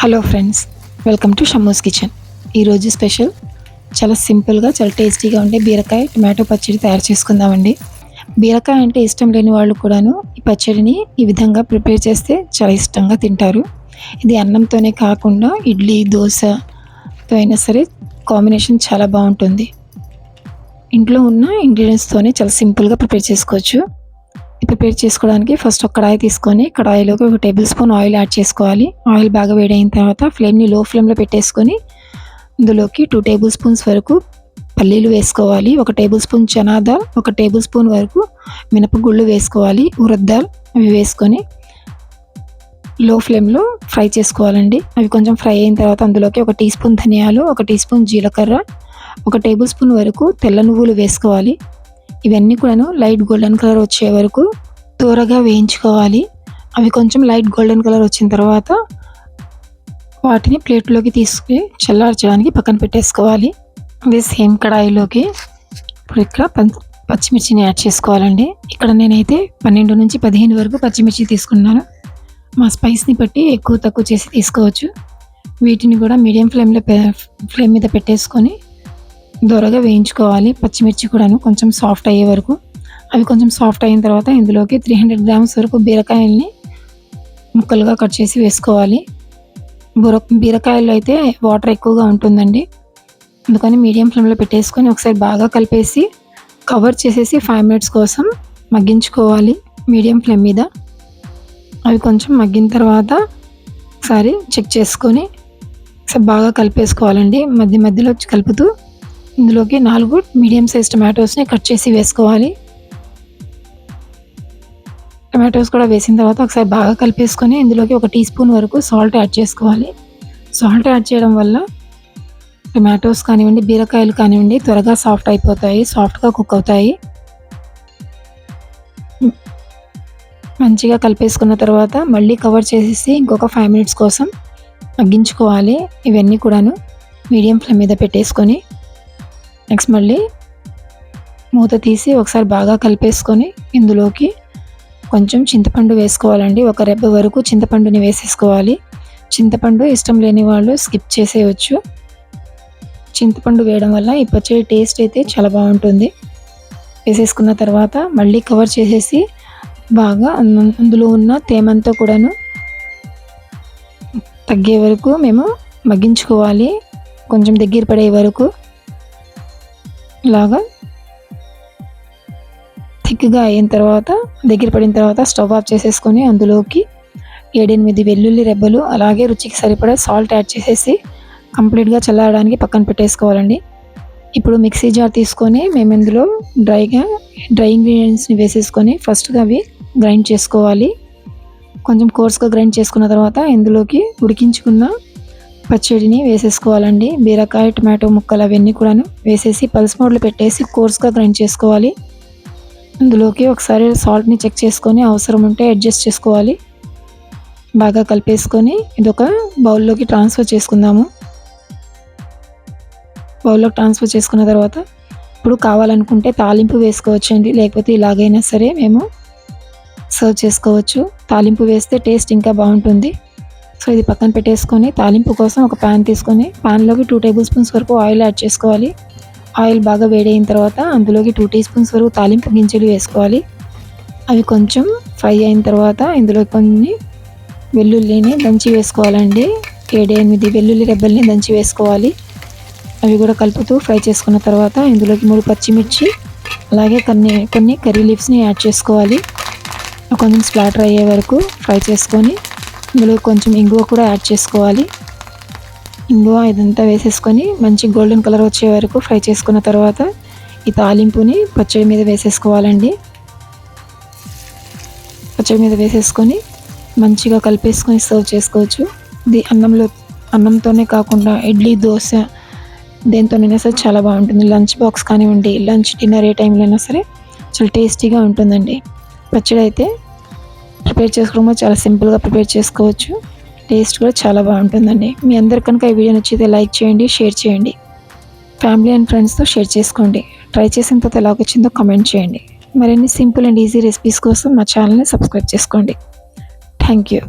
Hello friends, welcome to Shammu's kitchen. ఈరోజు special చాలా సింపుల్గా చాలా టేస్టీగా ఉండే బీరకాయ టమాటో పచ్చడి తయారు చేసుకుందామండి. బీరకాయ అంటే ఇష్టం లేని వాళ్ళు కూడాను ఈ పచ్చడిని ఈ విధంగా ప్రిపేర్ చేస్తే చాలా ఇష్టంగా తింటారు. ఇది అన్నంతోనే కాకుండా ఇడ్లీ దోశతో అయినా సరే కాంబినేషన్ చాలా బాగుంటుంది. ఇంట్లో ఉన్న ఇంగ్రీడియంట్స్తోనే చాలా సింపుల్గా ప్రిపేర్ చేసుకోవచ్చు. ప్రిపేర్ చేసుకోవడానికి ఫస్ట్ ఒక కడాయి తీసుకొని కడాయిలోకి 1 టేబుల్ స్పూన్ ఆయిల్ యాడ్ చేసుకోవాలి. ఆయిల్ బాగా వేడైన తర్వాత ఫ్లేమ్ని లో ఫ్లేమ్లో పెట్టేసుకొని ఇందులోకి 2 టేబుల్ స్పూన్స్ వరకు పల్లీలు వేసుకోవాలి. 1 table spoon chana dal, 1 table spoon వరకు మినపగుళ్ళు వేసుకోవాలి. ఉరద్ దాల్ అవి వేసుకొని లో ఫ్లేమ్లో ఫ్రై చేసుకోవాలండి. అవి కొంచెం ఫ్రై అయిన తర్వాత అందులోకి 1 టీ స్పూన్ ధనియాలు, 1 టీ స్పూన్ జీలకర్ర, 1 టేబుల్ స్పూన్ వరకు తెల్ల నువ్వులు వేసుకోవాలి. ఇవన్నీ కూడాను లైట్ గోల్డెన్ కలర్ వచ్చే వరకు త్వరగా వేయించుకోవాలి. అవి కొంచెం లైట్ గోల్డెన్ కలర్ వచ్చిన తర్వాత వాటిని ప్లేట్లోకి తీసుకుని చల్లార్చడానికి పక్కన పెట్టేసుకోవాలి. అదే సేమ్ కడాయిలోకి ఇప్పుడు ఇక్కడ పచ్చిమిర్చిని యాడ్ చేసుకోవాలండి. ఇక్కడ నేనైతే 12 నుంచి 15 వరకు పచ్చిమిర్చి తీసుకున్నాను. మా స్పైస్ని బట్టి ఎక్కువ తక్కువ చేసి తీసుకోవచ్చు. వీటిని కూడా మీడియం ఫ్లేమ్ మీద పెట్టేసుకొని దోరగా వేయించుకోవాలి. పచ్చిమిర్చి కూడాను కొంచెం సాఫ్ట్ అయ్యే వరకు. అవి కొంచెం సాఫ్ట్ అయిన తర్వాత ఇందులోకి 300 గ్రామ్స్ వరకు బీరకాయల్ని ముక్కలుగా కట్ చేసి వేసుకోవాలి. బీరకాయల్లో అయితే వాటర్ ఎక్కువగా ఉంటుందండి, అందుకని మీడియం ఫ్లేమ్లో పెట్టేసుకొని ఒకసారి బాగా కలిపేసి కవర్ చేసేసి 5 మినిట్స్ కోసం మగ్గించుకోవాలి మీడియం ఫ్లేమ్ మీద. అవి కొంచెం మగ్గిన తర్వాత ఒకసారి చెక్ చేసుకొని ఒకసారి బాగా కలిపేసుకోవాలండి. మధ్యలో కలుపుతూ ఇందులోకి 4 మీడియం సైజ్ టమాటోస్ని కట్ చేసి వేసుకోవాలి. టమాటోస్ కూడా వేసిన తర్వాత ఒకసారి బాగా కలిపేసుకొని ఇందులోకి 1 టీ స్పూన్ వరకు సాల్ట్ యాడ్ చేసుకోవాలి. సాల్ట్ యాడ్ చేయడం వల్ల టమాటోస్ కానివ్వండి, బీరకాయలు కానివ్వండి త్వరగా సాఫ్ట్గా కుక్ అవుతాయి. మంచిగా కలిపేసుకున్న తర్వాత మళ్ళీ కవర్ చేసేసి ఇంకొక 5 మినిట్స్ కోసం మగ్గించుకోవాలి. ఇవన్నీ కూడాను మీడియం ఫ్లేమ్ మీద పెట్టేసుకొని నెక్స్ట్ మళ్ళీ మూత తీసి ఒకసారి బాగా కలిపేసుకొని ఇందులోకి కొంచెం చింతపండు వేసుకోవాలండి. 1 రెబ్బ వరకు చింతపండుని వేసేసుకోవాలి. చింతపండు ఇష్టం లేని వాళ్ళు స్కిప్ చేసేయచ్చు. చింతపండు వేయడం వల్ల ఈ పచ్చడి టేస్ట్ అయితే చాలా బాగుంటుంది. వేసేసుకున్న తర్వాత మళ్ళీ కవర్ చేసేసి బాగా అందులో ఉన్న తేమంతా కూడాను తగ్గే వరకు మేము మగ్గించుకోవాలి. కొంచెం దగ్గర పడే వరకు ఇలాగా థిక్గా అయిన తర్వాత దగ్గర పడిన తర్వాత స్టవ్ ఆఫ్ చేసేసుకొని అందులోకి 7-8 వెల్లుల్లి రెబ్బలు అలాగే రుచికి సరిపడా సాల్ట్ యాడ్ చేసేసి కంప్లీట్గా చల్లారడానికి పక్కన పెట్టేసుకోవాలండి. ఇప్పుడు మిక్సీ జార్ తీసుకొని మేము ఇందులో డ్రై ఇంగ్రీడియంట్స్ని వేసేసుకొని ఫస్ట్గా అవి గ్రైండ్ చేసుకోవాలి. కొంచెం కోర్స్గా గ్రైండ్ చేసుకున్న తర్వాత ఇందులోకి ఉడికించుకున్న పచ్చడిని వేసేసుకోవాలండి. బీరకాయ టమాటో ముక్కలు అవన్నీ కూడాను వేసేసి పల్స్ మోడ్లో పెట్టేసి కోర్స్గా గ్రైండ్ చేసుకోవాలి. అందులోకి ఒకసారి సాల్ట్ని చెక్ చేసుకొని అవసరం ఉంటే అడ్జస్ట్ చేసుకోవాలి. బాగా కలిపేసుకొని ఇదొక బౌల్లోకి ట్రాన్స్ఫర్ చేసుకుందాము. బౌల్లోకి ట్రాన్స్ఫర్ చేసుకున్న తర్వాత ఇప్పుడు కావాలనుకుంటే తాలింపు వేసుకోవచ్చండి, లేకపోతే ఇలాగైనా సరే మేము సర్వ్ చేసుకోవచ్చు. తాలింపు వేస్తే టేస్ట్ ఇంకా బాగుంటుంది. సో ఇది పక్కన పెట్టేసుకొని తాలింపు కోసం ఒక ప్యాన్ తీసుకొని ప్యాన్లోకి 2 టేబుల్ స్పూన్స్ వరకు ఆయిల్ యాడ్ చేసుకోవాలి. ఆయిల్ బాగా వేడైన తర్వాత అందులోకి 2 టీ స్పూన్స్ వరకు తాలింపు గింజలు వేసుకోవాలి. అవి కొంచెం ఫ్రై అయిన తర్వాత ఇందులో కొన్ని వెల్లుల్లిని దంచి వేసుకోవాలండి. 7-8 వెల్లుల్లి రెబ్బల్ని దంచి వేసుకోవాలి. అవి కూడా కలుపుతూ ఫ్రై చేసుకున్న తర్వాత ఇందులోకి 3 పచ్చిమిర్చి అలాగే కొన్ని కర్రీ లీవ్స్ని యాడ్ చేసుకోవాలి. కొంచెం స్ప్లాటర్ అయ్యే వరకు ఫ్రై చేసుకొని ఇందులో కొంచెం ఇంగువ కూడా యాడ్ చేసుకోవాలి. ఇంగువ ఇదంతా వేసేసుకొని మంచి గోల్డెన్ కలర్ వచ్చే వరకు ఫ్రై చేసుకున్న తర్వాత ఈ తాలింపుని పచ్చడి మీద వేసేసుకోవాలండి. పచ్చడి మీద వేసేసుకొని మంచిగా కలిపేసుకొని సర్వ్ చేసుకోవచ్చు. ఇది అన్నంతోనే కాకుండా ఇడ్లీ దోశ దేంతోనైనా సరే చాలా బాగుంటుంది. లంచ్ బాక్స్ కానివ్వండి, లంచ్ డిన్నర్ ఏ టైంలో అయినా సరే చాలా టేస్టీగా ఉంటుందండి. పచ్చడి అయితే ప్రిపేర్ చేసుకోవడం చాలా సింపుల్గా ప్రిపేర్ చేసుకోవచ్చు. టేస్ట్ కూడా చాలా బాగుంటుందండి. మీ అందరు కనుక ఈ వీడియో నచ్చితే లైక్ చేయండి, షేర్ చేయండి, ఫ్యామిలీ అండ్ ఫ్రెండ్స్తో షేర్ చేసుకోండి. ట్రై చేసిన తర్వాత ఎలా వచ్చిందో కామెంట్ చేయండి. మరిన్ని సింపుల్ అండ్ ఈజీ రెసిపీస్ కోసం మా ఛానల్ని సబ్స్క్రైబ్ చేసుకోండి. Thank you.